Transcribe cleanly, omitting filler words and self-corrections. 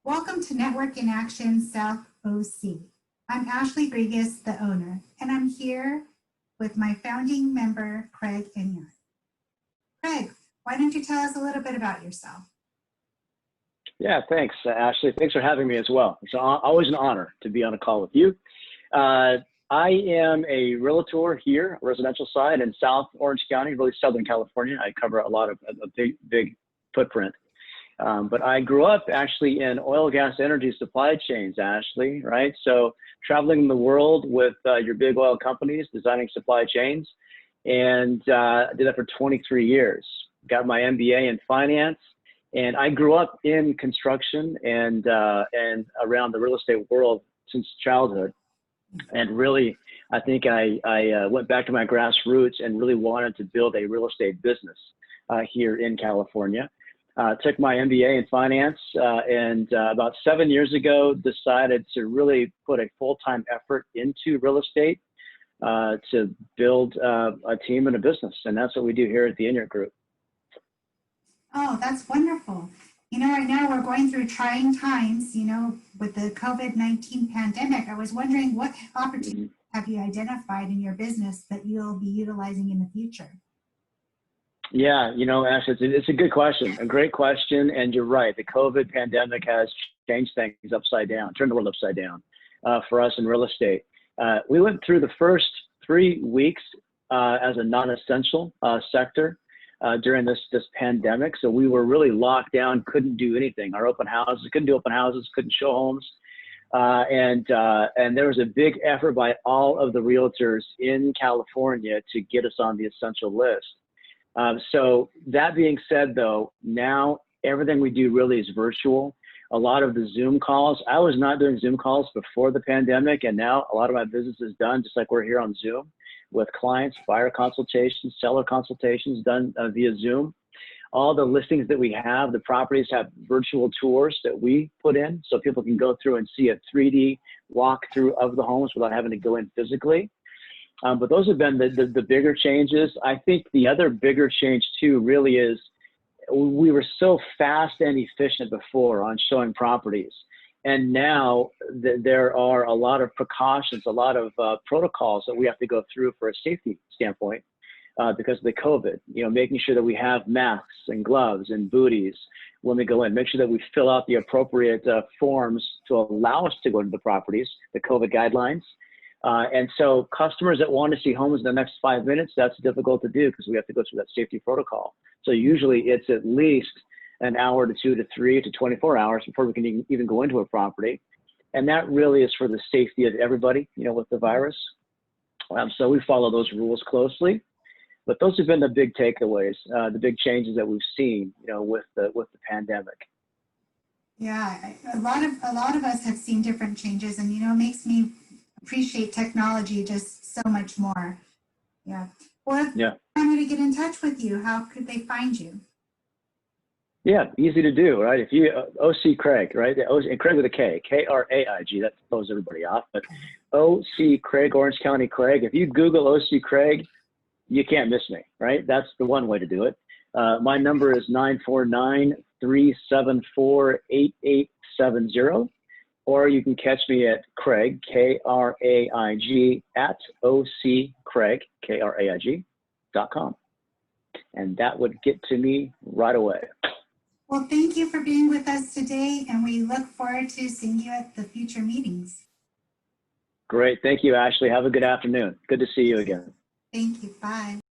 Welcome to Network in Action South OC. I'm Ashley Grigas, the owner, and I'm here with my founding member, Kraig Enyeart. Kraig, why don't you tell us a little bit about yourself? Yeah, thanks, Ashley. Thanks for having me as well. It's always an honor to be on a call with you. I am a realtor here, residential side in South Orange County, really Southern California. I cover a lot of a big footprint. But I grew up actually in oil, gas, energy supply chains, Ashley, right? So traveling the world with your big oil companies, designing supply chains, and did that for 23 years. Got my MBA in finance, and I grew up in construction and around the real estate world since childhood. And really, I think I went back to my grassroots and really wanted to build a real estate business here in California. Took my MBA in finance and about 7 years ago decided to really put a full-time effort into real estate to build a team and a business. And that's what we do here at the Enyeart Group. Oh, that's wonderful. You know, right now we're going through trying times, with the COVID-19 pandemic. I was wondering what opportunities have you identified in your business that you'll be utilizing in the future? Yeah, Ash, it's a good question, a great question. And you're right. The COVID pandemic has changed things upside down, turned the world upside down for us in real estate. We went through the first 3 weeks as a non-essential sector during this pandemic. So we were really locked down, couldn't do anything. Our open houses, couldn't do open houses, couldn't show homes. And there was a big effort by all of the realtors in California to get us on the essential list. So that being said, though, now everything we do really is virtual. A lot of the Zoom calls, I was not doing Zoom calls before the pandemic, and now a lot of my business is done just like we're here on Zoom with clients, buyer consultations, seller consultations done via Zoom. All the listings that we have, the properties have virtual tours that we put in so people can go through and see a 3D walkthrough of the homes without having to go in physically. But those have been the bigger changes. I think the other bigger change too really is we were so fast and efficient before on showing properties. And now there are a lot of precautions, a lot of protocols that we have to go through for a safety standpoint because of the COVID, making sure that we have masks and gloves and booties when we go in, make sure that we fill out the appropriate forms to allow us to go into the properties, the COVID guidelines. And so customers that want to see homes in the next 5 minutes, that's difficult to do because we have to go through that safety protocol. So usually it's at least an hour to 2 to 3 to 24 hours before we can even go into a property. And that really is for the safety of everybody, with the virus. So we follow those rules closely. But those have been the big takeaways, the big changes that we've seen, with the pandemic. Yeah, a lot of us have seen different changes, and it makes me appreciate technology just so much more. Yeah. Well, if they wanted to get in touch with you, how could they find you? Yeah, easy to do, right? If you OC Kraig, right? And Kraig with a K, K-R-A-I-G. That throws everybody off. But OC Kraig, Orange County Kraig. If you Google OC Kraig, you can't miss me, right? That's the one way to do it. My number is 949-374-8870. Or you can catch me at Kraig, K-R-A-I-G, at OCKraig, Kraig.com. And that would get to me right away. Well, thank you for being with us today, and we look forward to seeing you at the future meetings. Great. Thank you, Ashley. Have a good afternoon. Good to see you again. Thank you. Bye.